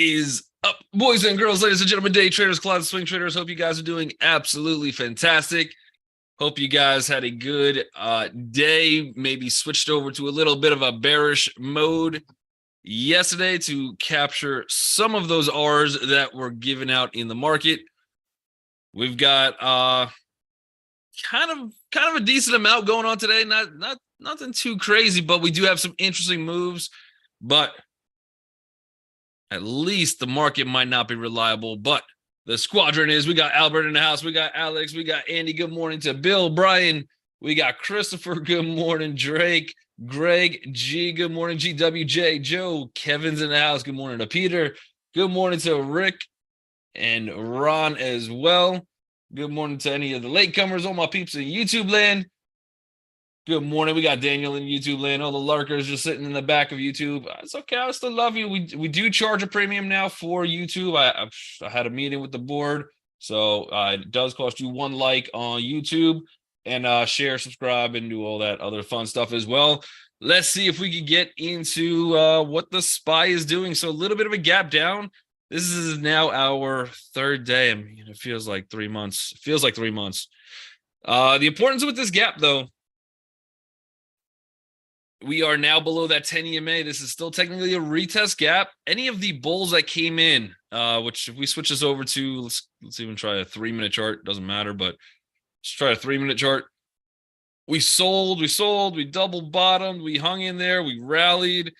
is up, boys and girls, ladies and gentlemen, day traders, closet swing traders? Hope you guys are doing absolutely fantastic. Hope you guys had a good day, maybe switched over to a little bit of a bearish mode yesterday to capture some of those R's that were given out in the market. We've got kind of a decent amount going on today. Nothing too crazy, but we do have some interesting moves. But at least the market might not be reliable. But the squadron is, we got Albert in the house, we got Alex, we got Andy. Good morning to Bill, Brian, we got Christopher. Good morning, Drake, Greg, G. Good morning, GWJ, Joe, Kevin's in the house. Good morning to Peter. Good morning to Rick and Ron as well. Good morning to any of the latecomers, all my peeps in YouTube land. Good morning. We got Daniel in YouTube land. All the lurkers just sitting in the back of YouTube. It's okay. I still love you. We do charge a premium now for YouTube. I had a meeting with the board. So it does cost you one like on YouTube and share, subscribe, and do all that other fun stuff as well. Let's see if we can get into what the SPY is doing. So a little bit of a gap down. This is now our third day. I mean, it feels like 3 months. It feels like 3 months. The importance with this gap, though, we are now below that 10 EMA. This is still technically a retest gap. Any of the bulls that came in, which if we switch this over to, let's even try a 3-minute chart. Doesn't matter, but let's try a 3-minute chart. We sold, we double bottomed, we hung in there, we rallied.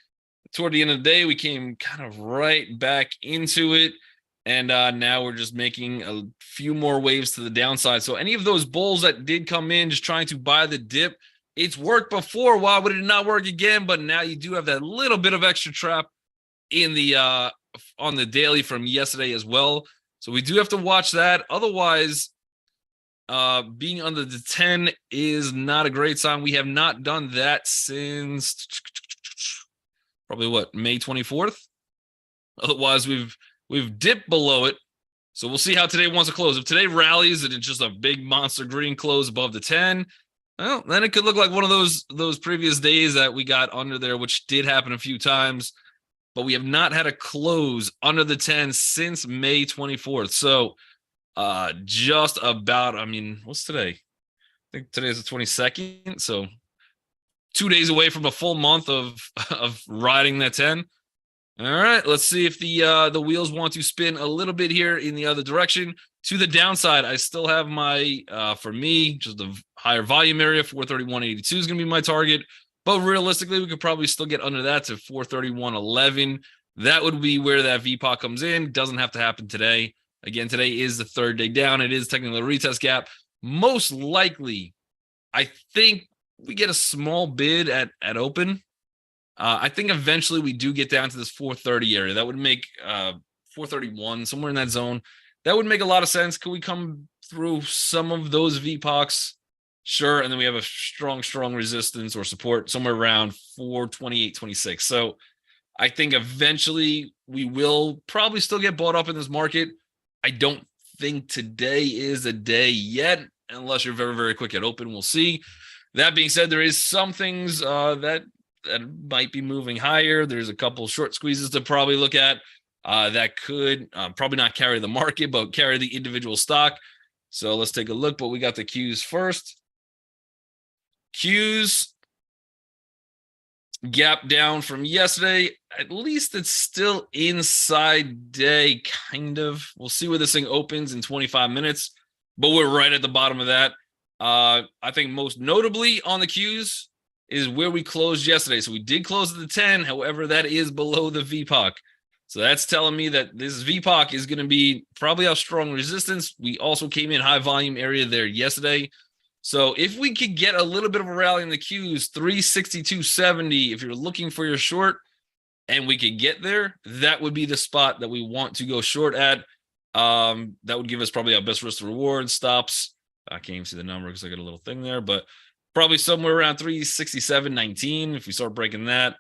Toward the end of the day, we came kind of right back into it. And now we're just making a few more waves to the downside. So any of those bulls that did come in just trying to buy the dip, it's worked before. Why would it not work again? But now you do have that little bit of extra trap in the on the daily from yesterday as well. So we do have to watch that. Otherwise, being under the 10 is not a great sign. We have not done that since probably May 24th. Otherwise, we've dipped below it. So we'll see how today wants to close. If today rallies and it's just a big monster green close above the 10, well, then it could look like one of those previous days that we got under there, which did happen a few times. But we have not had a close under the 10 since May 24th. So just about, I mean, what's today? I think today is the 22nd. So 2 days away from a full month of riding that 10. All right, let's see if the wheels want to spin a little bit here in the other direction. To the downside, I still have my, for me, just the higher volume area, 431.82 is going to be my target. But realistically, we could probably still get under that to 431.11. That would be where that VPOC comes in. Doesn't have to happen today. Again, today is the third day down. It is technically a retest gap. Most likely, I think we get a small bid at open. I think eventually we do get down to this 430 area. That would make 431, somewhere in that zone. That would make a lot of sense. Could we come through some of those VPOCs? Sure. And then we have a strong resistance or support somewhere around 428.26. So I think eventually we will probably still get bought up in this market. I don't think today is a day yet, unless you're very, very quick at open. We'll see. That being said, there is some things that might be moving higher. There's a couple short squeezes to probably look at that could probably not carry the market, but carry the individual stock. So let's take a look. But we got the Qs first. Qs gap down from yesterday. At least it's still inside day, kind of. We'll see where this thing opens in 25 minutes, but we're right at the bottom of that. I think most notably on the Qs is where we closed yesterday. So we did close at the 10. However, that is below the VPOC. So that's telling me that this VPOC is going to be probably our strong resistance. We also came in high volume area there yesterday. So if we could get a little bit of a rally in the Qs, 362.70, if you're looking for your short and we could get there, that would be the spot that we want to go short at. That would give us probably our best risk to reward stops. I can't even see the number because I got a little thing there, but probably somewhere around 367.19. If we start breaking that,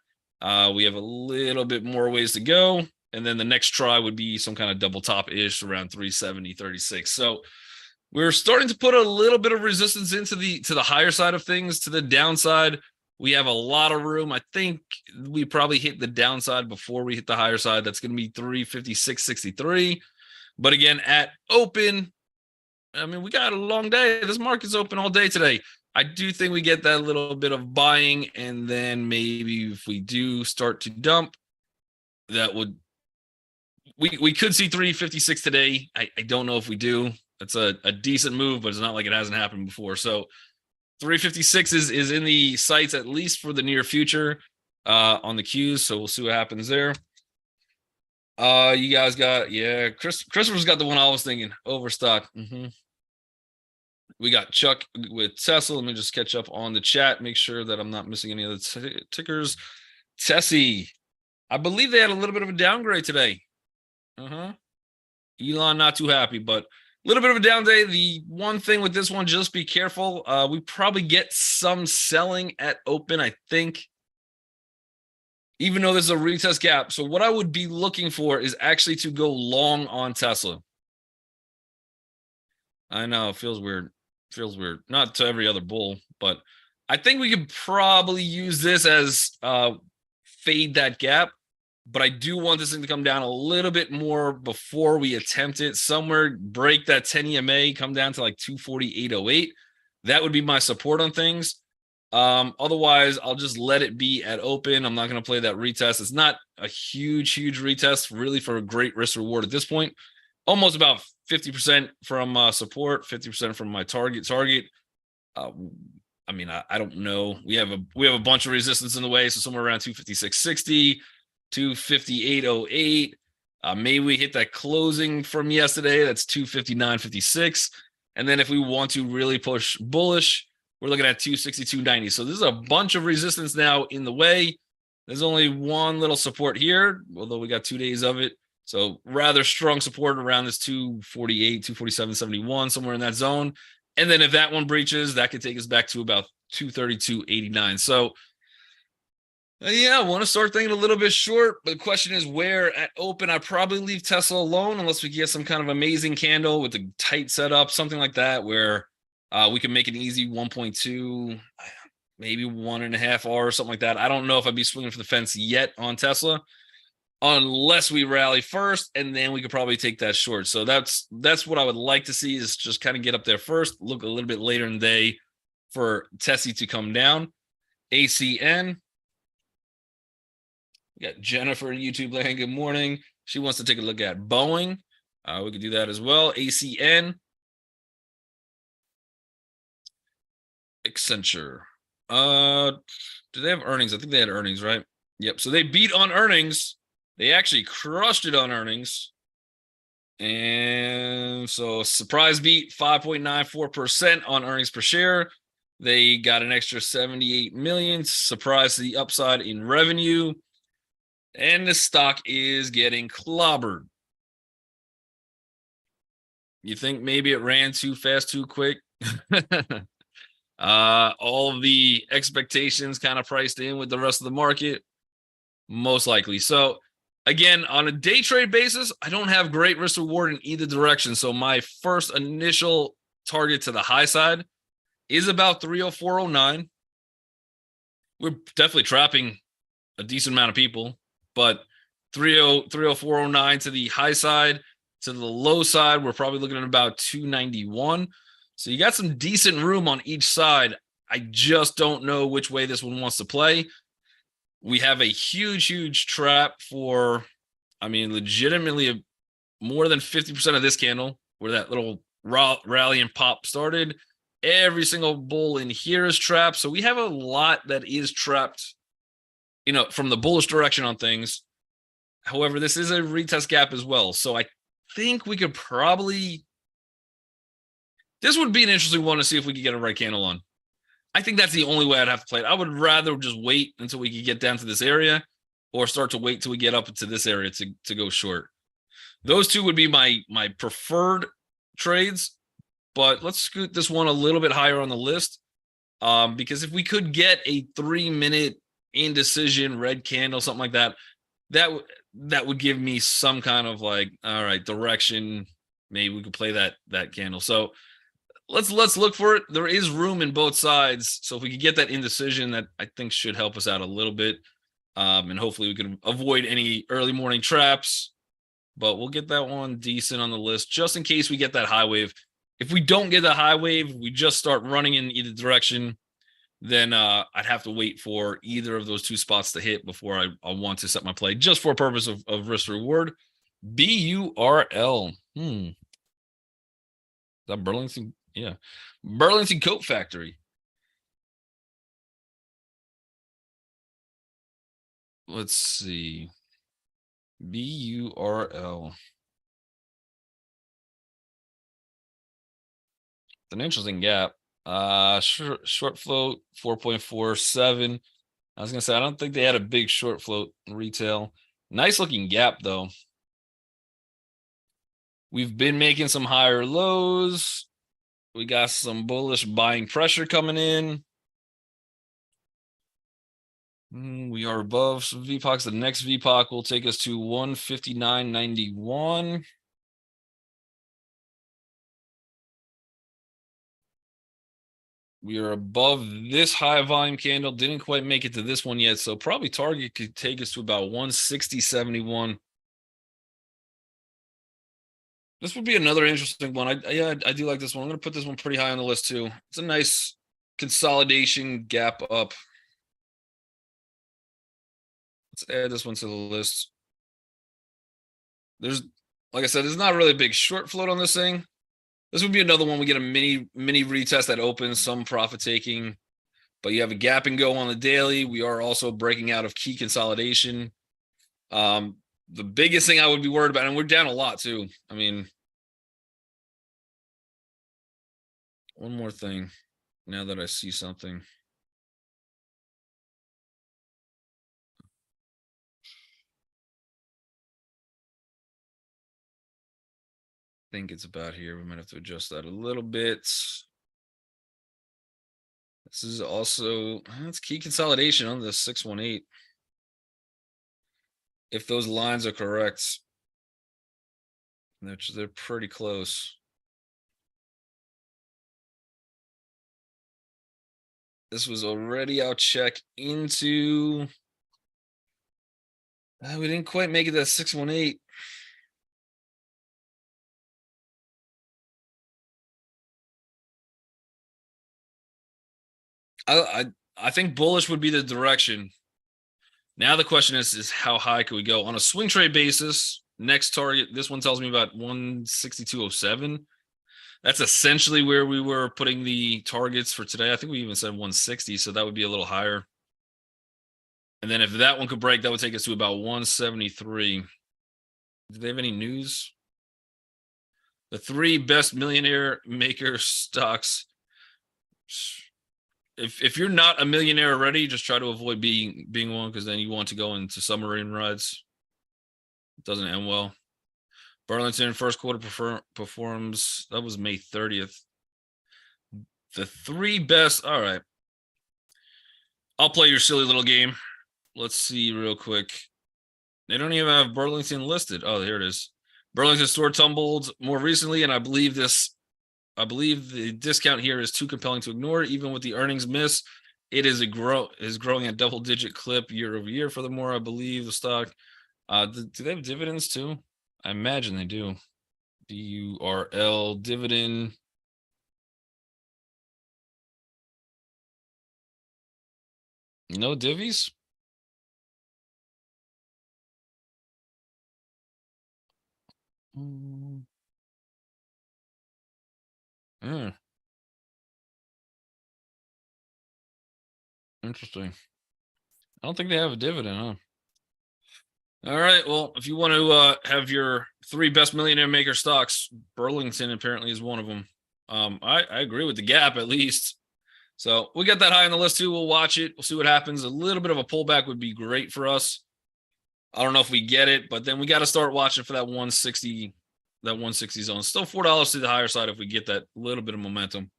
we have a little bit more ways to go. And then the next try would be some kind of double top-ish around 370.36. So we're starting to put a little bit of resistance into the higher side of things. To the downside, We have a lot of room. I think we probably hit the downside before we hit the higher side. That's going to be 356.63. But again, at open, I mean, we got a long day. This market's open all day today. I do think we get that little bit of buying, and then maybe if we do start to dump, that would we could see 356 today. I don't know if we do. That's a decent move, but it's not like it hasn't happened before. So 356 is in the sights, at least for the near future, on the Qs. So we'll see what happens there. You guys got, Christopher's got the one I was thinking, overstock. We got Chuck with Tesla. Let me just catch up on the chat, make sure that I'm not missing any of the tickers. Tessie, I believe they had a little bit of a downgrade today. Elon not too happy, but a little bit of a down day. The one thing with this one, just be careful. We probably get some selling at open, I think, even though this is a retest gap. So what I would be looking for is actually to go long on Tesla. I know, it feels weird. Not to every other bull, but I think we could probably use this as fade that gap. But I do want this thing to come down a little bit more before we attempt it. Somewhere break that 10 EMA, come down to like 248.08. That would be my support on things. Otherwise, I'll just let it be at open. I'm not going to play that retest. It's not a huge retest, really, for a great risk reward at this point. Almost about 50% from support, 50% from my target. I mean, I don't know. We have a bunch of resistance in the way, so somewhere around 256.60, 258.08. Maybe we hit that closing from yesterday. That's 259.56. And then if we want to really push bullish, we're looking at 262.90. So this is a bunch of resistance now in the way. There's only one little support here, although we got 2 days of it. So rather strong support around this 248, 247.71, somewhere in that zone. And then if that one breaches, that could take us back to about 232.89. So yeah, I want to start thinking a little bit short, but the question is where at open. I probably leave Tesla alone unless we get some kind of amazing candle with a tight setup, something like that, where we can make an easy 1.2, maybe 1.5 hour or something like that. I don't know if I'd be swinging for the fence yet on Tesla, unless we rally first, and then we could probably take that short. So that's what I would like to see, is just kind of get up there first, look a little bit later in the day for Tessie to come down. ACN. We got Jennifer in YouTube land. Good morning. She wants to take a look at Boeing. We could do that as well. ACN. Accenture. Do they have earnings? I think they had earnings, right? Yep. So they beat on earnings. They actually crushed it on earnings. And so surprise beat, 5.94% on earnings per share. They got an extra 78 million, surprise to the upside in revenue. And the stock is getting clobbered. You think maybe it ran too fast, too quick? All of the expectations kind of priced in with the rest of the market, most likely. So again, on a day trade basis, I don't have great risk reward in either direction. So my first initial target to the high side is about 304.09. We're definitely trapping a decent amount of people, but 304.09 to the high side. To the low side, we're probably looking at about 291. So you got some decent room on each side. I just don't know which way this one wants to play. We have a huge trap for, I mean, legitimately more than 50% of this candle, where that little rally and pop started. Every single bull in here is trapped. So we have a lot that is trapped, from the bullish direction on things. However, this is a retest gap as well. So I think we could probably, this would be an interesting one to see if we could get a right candle on. I think that's the only way I'd have to play it. I would rather just wait until we could get down to this area, or start to wait till we get up into this area to go short. Those two would be my preferred trades, but let's scoot this one a little bit higher on the list. Because if we could get a 3-minute indecision red candle, something like that, that would give me some kind of like, all right, direction. Maybe we could play that candle. So let's look for it. There is room in both sides, so if we could get that indecision, that I think should help us out a little bit, and hopefully we can avoid any early morning traps. But we'll get that one decent on the list just in case we get that high wave. If we don't get the high wave, we just start running in either direction, then I'd have to wait for either of those two spots to hit before I want to set my play, just for purpose of risk reward. BURL. Is that Burlington? Yeah. Burlington Coat Factory. Let's see. BURL. It's an interesting gap. Short float 4.47. I was gonna say I don't think they had a big short float retail. Nice looking gap though. We've been making some higher lows. We got some bullish buying pressure coming in. We are above some VPOCs. The next VPOC will take us to 159.91. We are above this high volume candle. Didn't quite make it to this one yet. So probably target could take us to about 160.71. This would be another interesting one. I do like this one. I'm going to put this one pretty high on the list too. It's a nice consolidation gap up. Let's add this one to the list. There's, like I said, there's not really a big short float on this thing. This would be another one. We get a mini retest that opens, some profit taking, but you have a gap and go on the daily. We are also breaking out of key consolidation. The biggest thing I would be worried about, and we're down a lot too. I mean, one more thing now that I see something. I think it's about here. We might have to adjust that a little bit. This is also, it's key consolidation on the 618. If those lines are correct, they're pretty close. This was already out check into. We didn't quite make it to 618. I think bullish would be the direction. Now the question is how high could we go on a swing trade basis? Next target, this one tells me about 162.07. That's essentially where we were putting the targets for today. I think we even said 160, so that would be a little higher. And then if that one could break, that would take us to about 173. Do they have any news? The 3 best millionaire maker stocks. If you're not a millionaire already, just try to avoid being one, because then you want to go into submarine rides. It doesn't end well. Burlington first quarter performs. That was May 30th. The 3 best. All right. I'll play your silly little game. Let's see real quick. They don't even have Burlington listed. Oh, here it is. Burlington store tumbled more recently, and I believe the discount here is too compelling to ignore. Even with the earnings miss, it is growing at double-digit clip year over year. Furthermore, I believe the stock. Do they have dividends too? I imagine they do. BURL dividend. No divvies? Interesting. I don't think they have a dividend, huh? All right. Well, if you want to have your 3 best millionaire maker stocks, Burlington apparently is one of them. I agree with the gap at least. So we got that high on the list too. We'll watch it. We'll see what happens. A little bit of a pullback would be great for us. I don't know if we get it, but then we got to start watching for that 160 zone. Still $4 to the higher side if we get that little bit of momentum.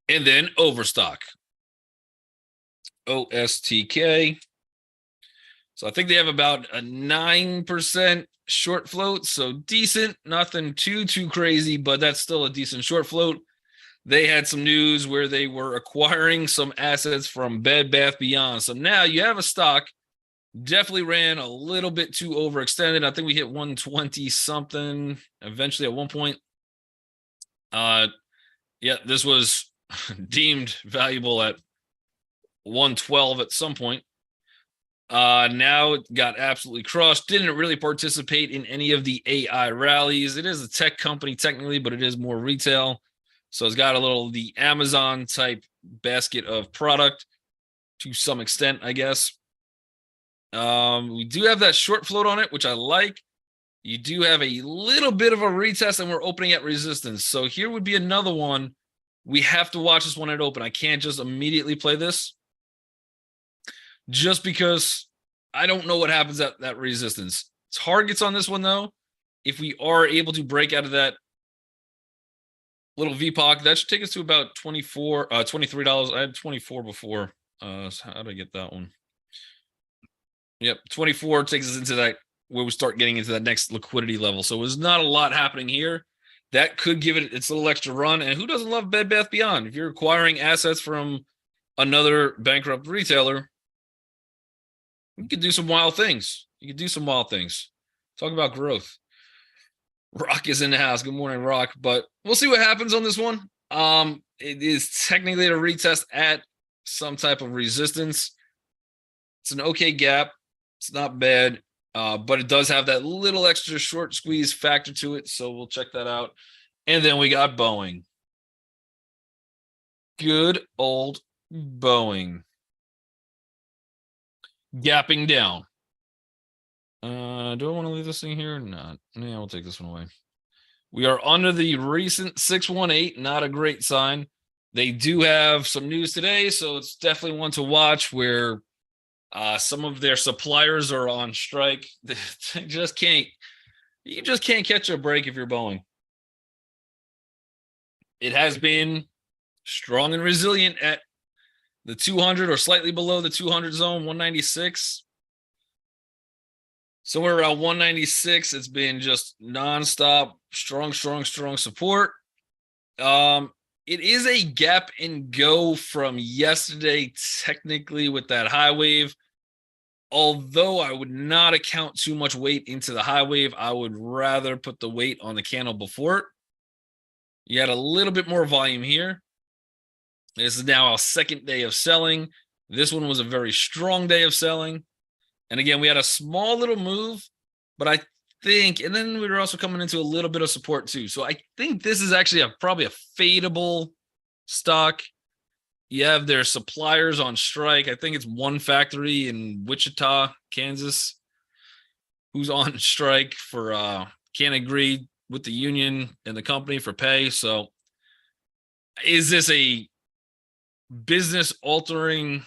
And then Overstock. OSTK. So I think they have about a 9% short float. So decent, nothing too crazy, but that's still a decent short float. They had some news where they were acquiring some assets from Bed Bath Beyond. So now you have a stock, definitely ran a little bit too overextended. I think we hit 120 something eventually at one point. Yeah, this was deemed valuable at 112 at some point. Now it got absolutely crushed. Didn't really participate in any of the AI rallies. It is a tech company technically, but it is more retail. So it's got a little the Amazon type basket of product to some extent, I guess. We do have that short float on it, which I like. You do have a little bit of a retest, and we're opening at resistance. So here would be another one. We have to watch this one at open. I can't just immediately play this just because I don't know what happens at that resistance. Targets on this one, though, if we are able to break out of that little VPOC, that should take us to about $23. I had 24 before. So how did I get that one? Yep, 24 takes us into that where we start getting into that next liquidity level. So there's not a lot happening here. That could give it its little extra run. And who doesn't love Bed Bath Beyond? If you're acquiring assets from another bankrupt retailer, you could do some wild things. You could do some wild things. Talk about growth. Rock is in the house. Good morning, Rock. But we'll see what happens on this one. It is technically a retest at some type of resistance. It's an okay gap. It's not bad, but it does have that little extra short squeeze factor to it. So we'll check that out. And then we got Boeing. Good old Boeing. Gapping down. Do I want to leave this thing here or not? Yeah, we'll take this one away. We are under the recent 618. Not a great sign. They do have some news today, so it's definitely one to watch where some of their suppliers are on strike. You just can't catch a break if you're Boeing. It has been strong and resilient at the 200 or slightly below the 200 zone, 196. Somewhere around 196, it's been just nonstop, strong support. It is a gap and go from yesterday, technically, with that high wave. Although I would not account too much weight into the high wave, I would rather put the weight on the candle before it. You had a little bit more volume here. This is now our second day of selling. This one was a very strong day of selling. And again, we had a small little move, but I think, and then we were also coming into a little bit of support too. So I think this is actually probably a fadeable stock. You have their suppliers on strike. I think it's one factory in Wichita, Kansas, who's on strike for can't agree with the union and the company for pay. So is this a business altering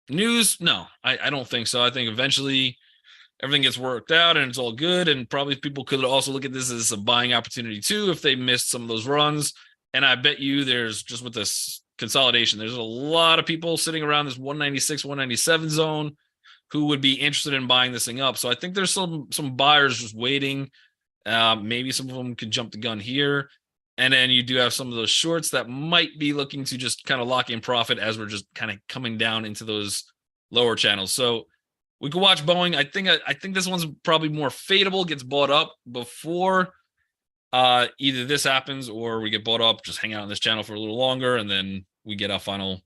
news? No, I don't think so. I think eventually everything gets worked out and it's all good. And probably people could also look at this as a buying opportunity too if they missed some of those runs. And I bet you there's just with this consolidation, there's a lot of people sitting around this 196, 197 zone who would be interested in buying this thing up. So I think there's some buyers just waiting. Maybe some of them could jump the gun here. And then you do have some of those shorts that might be looking to just kind of lock in profit as we're just kind of coming down into those lower channels. So we could watch Boeing. I think this one's probably more fadeable, gets bought up before either this happens or we get bought up, just hang out on this channel for a little longer, and then we get our final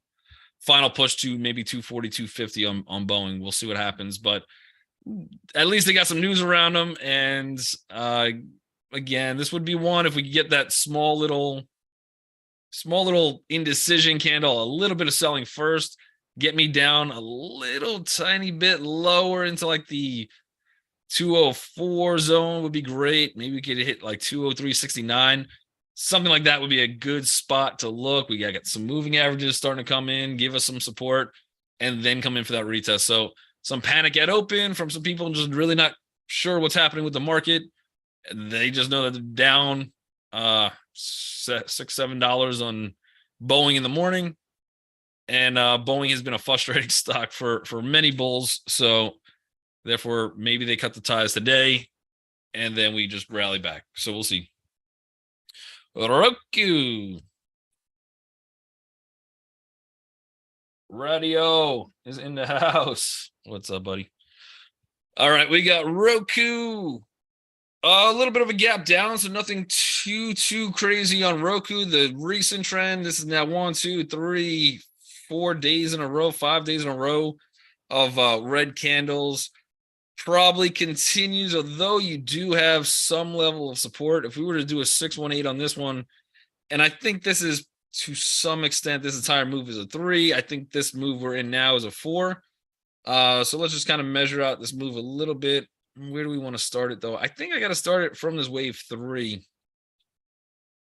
push to maybe 240, 250 on Boeing. We'll see what happens, but at least they got some news around them. And again, this would be one if we could get that small little indecision candle, a little bit of selling first, get me down a little tiny bit lower into like the 204 zone would be great. Maybe we could hit like 203.69. Something like that would be a good spot to look. We got to get some moving averages starting to come in, give us some support, and then come in for that retest. So some panic at open from some people just really not sure what's happening with the market. They just know that they're down $6-7 on Boeing in the morning. And Boeing has been a frustrating stock for many bulls. So therefore, maybe they cut the ties today, and then we just rally back. So we'll see. Roku. Radio is in the house. What's up, buddy? All right, we got Roku. A little bit of a gap down, so nothing too crazy on Roku. The recent trend, this is now 1, 2, 3, 4 days in a row, 5 days in a row of red candles. Probably continues, although you do have some level of support. If we were to do a 618 on this one, and I think this is to some extent, this entire move is a 3. I think this move we're in now is a 4. So let's just kind of measure out this move a little bit. Where do we want to start it though? I think I got to start it from this wave 3.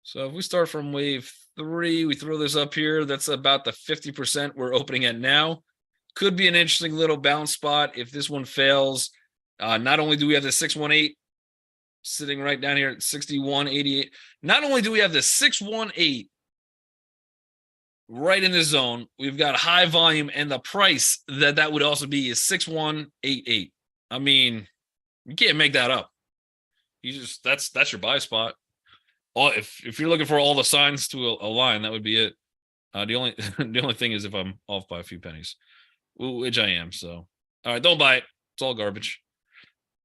So if we start from wave 3, we throw this up here. That's about the 50% we're opening at now. Could be an interesting little bounce spot if this one fails. Not only do we have the 618 sitting right down here at 61.88. Not only do we have the 618 right in this zone, we've got high volume, and the price that would also be is 6188. I mean, you can't make that up. You just that's your buy spot. If you're looking for all the signs to align, that would be it. The only thing is if I'm off by a few pennies, which I am. So all right, don't buy it. It's all garbage.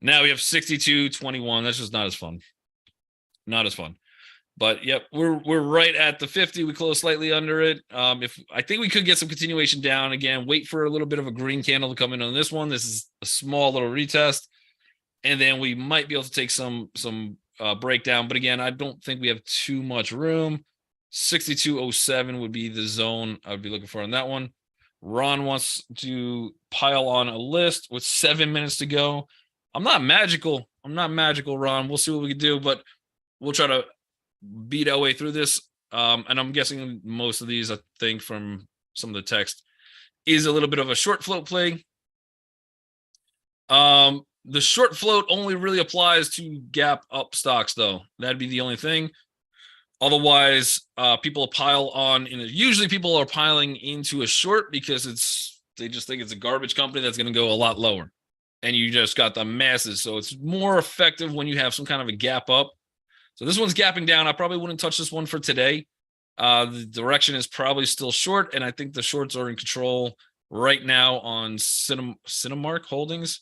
Now we have 62.21. That's just not as fun. Not as fun. But yep, we're right at the 50. We close slightly under it. If I think we could get some continuation down again, wait for a little bit of a green candle to come in on this one. This is a small little retest, and then we might be able to take some breakdown. But again, I don't think we have too much room. 62.07 would be the zone I would be looking for on that one. Ron wants to pile on a list with 7 minutes to go. I'm not magical, Ron. We'll see what we can do, but we'll try to beat our way through this. And I'm guessing most of these, I think from some of the text, is a little bit of a short float play. The short float only really applies to gap up stocks, though. That'd be the only thing. Otherwise, people pile on. Usually people are piling into a short because they just think it's a garbage company that's going to go a lot lower. And you just got the masses. So it's more effective when you have some kind of a gap up. So this one's gapping down. I probably wouldn't touch this one for today. The direction is probably still short, and I think the shorts are in control right now on Cinemark Holdings.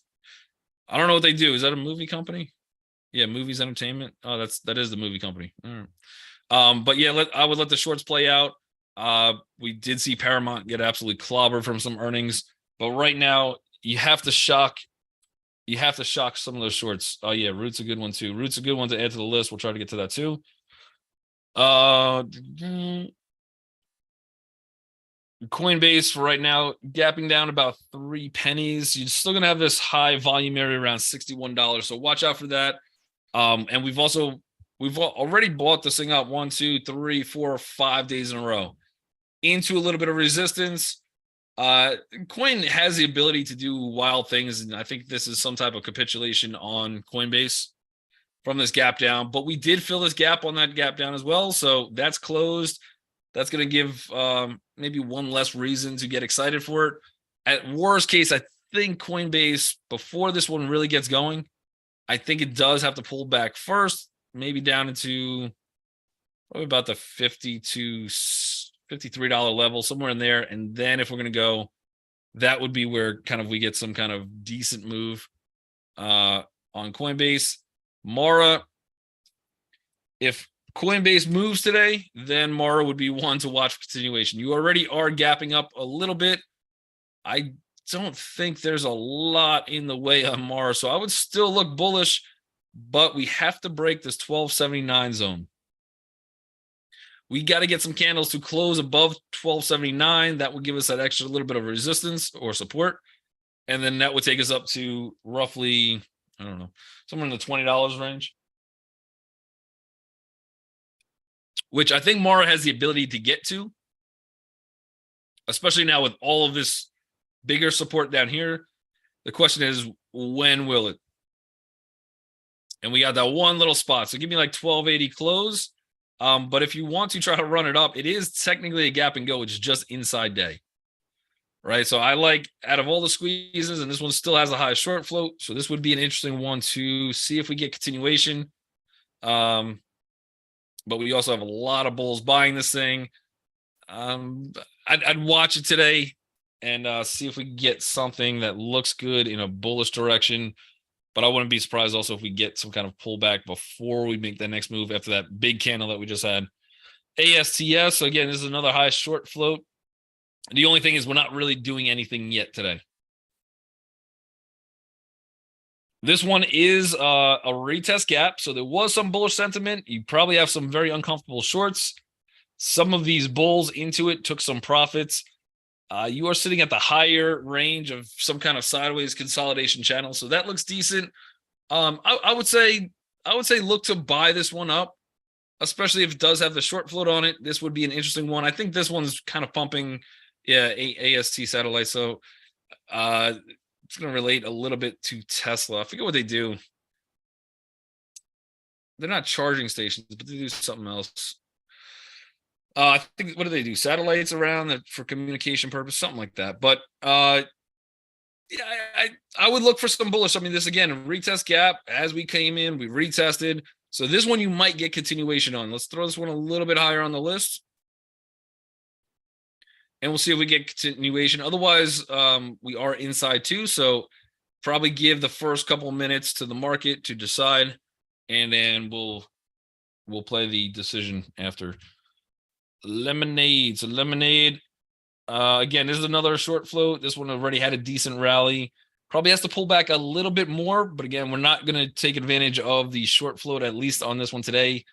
I don't know what they do. Is that a movie company? Yeah, Movies Entertainment. Oh, that is the movie company. All right. But yeah, I would let the shorts play out. We did see Paramount get absolutely clobbered from some earnings, but right now you have to shock some of those shorts. Oh yeah, Root's a good one too. Root's a good one to add to the list. We'll try to get to that too. Coinbase for right now, gapping down about 3 pennies. You're still gonna have this high volume area around $61. So watch out for that. And we've already bought this thing up 1, 2, 3, 4, 5 days in a row into a little bit of resistance. Coin has the ability to do wild things, and I think this is some type of capitulation on Coinbase from this gap down. But we did fill this gap on that gap down as well, so that's closed. That's going to give maybe one less reason to get excited for it. At worst case, I think Coinbase, before this one really gets going, I think it does have to pull back first, maybe down into probably about the $50 to $53 level, somewhere in there. And then if we're going to go, that would be where kind of we get some kind of decent move on Coinbase. Mara, if Coinbase moves today, then Mara would be one to watch for continuation. You already are gapping up a little bit. I don't think there's a lot in the way on Mara, so I would still look bullish, but we have to break this 1279 zone. We got to get some candles to close above 1279. That would give us that extra little bit of resistance or support. And then that would take us up to roughly, I don't know, somewhere in the $20 range, which I think Mara has the ability to get to, especially now with all of this bigger support down here. The question is, when will it? And we got that one little spot. So give me like 1280 close. But if you want to try to run it up, it is technically a gap and go. It's just inside day. right? So I like out of all the squeezes, and this one still has a high short float. So this would be an interesting one to see if we get continuation. Um, but we also have a lot of bulls buying this thing. I'd watch it today and see if we get something that looks good in a bullish direction. But I wouldn't be surprised also if we get some kind of pullback before we make the next move after that big candle that we just had. ASTS. So again, this is another high short float. The only thing is we're not really doing anything yet today. This one is a retest gap. So there was some bullish sentiment. You probably have some very uncomfortable shorts. Some of these bulls into it took some profits. You are sitting at the higher range of some kind of sideways consolidation channel. So that looks decent. I would say look to buy this one up, especially if it does have the short float on it. This would be an interesting one. I think this one's kind of pumping, AST satellite. So it's going to relate a little bit to Tesla. I forget what they do. They're not charging stations, but they do something else. I think, what do they do? Satellites around for communication purpose, something like that. But yeah, I would look for some bullish. I mean, this again, retest gap as we came in, we retested. So this one you might get continuation on. Let's throw this one a little bit higher on the list. And we'll see if we get continuation. Otherwise, we are inside too. So probably give the first couple minutes to the market to decide. And then we'll play the decision after. Lemonade. So lemonade. Again, this is another short float. This one already had a decent rally. Probably has to pull back a little bit more, but again, we're not going to take advantage of the short float, at least on this one today,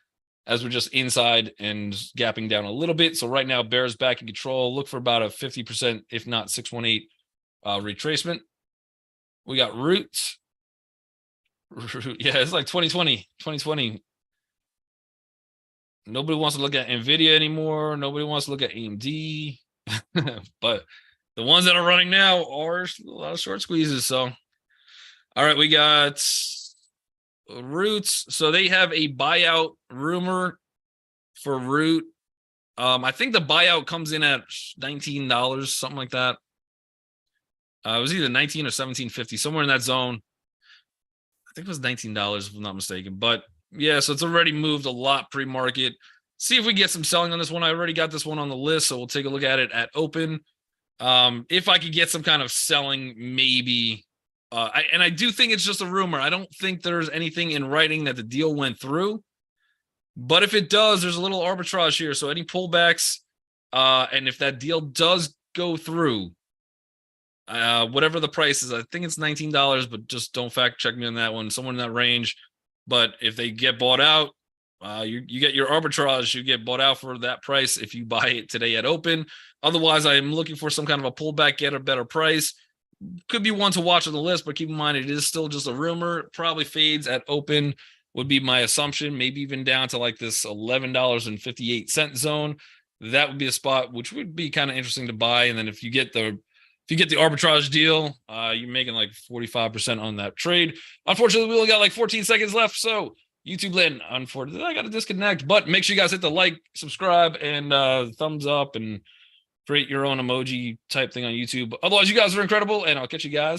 as we're just inside and gapping down a little bit. So right now, bears back in control. Look for about a 50%, if not 618 retracement. We got roots. Yeah, it's like 2020. Nobody wants to look at NVIDIA anymore. Nobody wants to look at AMD. But the ones that are running now are a lot of short squeezes. So, all right, we got Roots. So they have a buyout rumor for Root. I think the buyout comes in at $19, something like that. It was either 19 or 17.50, somewhere in that zone. I think it was $19 if I'm not mistaken. But yeah, so it's already moved a lot pre-market. See if we get some selling on this one. I already got this one on the list, so we'll take a look at it at open. If I could get some kind of selling, maybe. I do think it's just a rumor. I don't think there's anything in writing that the deal went through. But if it does, there's a little arbitrage here. So any pullbacks, and if that deal does go through, whatever the price is, I think it's $19, but just don't fact check me on that one. Somewhere in that range. But if they get bought out, you get your arbitrage. You get bought out for that price if you buy it today at open. Otherwise, I am looking for some kind of a pullback, get a better price. Could be one to watch on the list, but keep in mind it is still just a rumor. Probably fades at open would be my assumption. Maybe even down to like this $11.58 zone. That would be a spot which would be kind of interesting to buy. And then if you get the arbitrage deal, you're making like 45% on that trade. Unfortunately, we only got like 14 seconds left. So YouTube land, unfortunately, I got to disconnect. But make sure you guys hit the like, subscribe, and thumbs up, and create your own emoji type thing on YouTube. Otherwise, you guys are incredible, and I'll catch you guys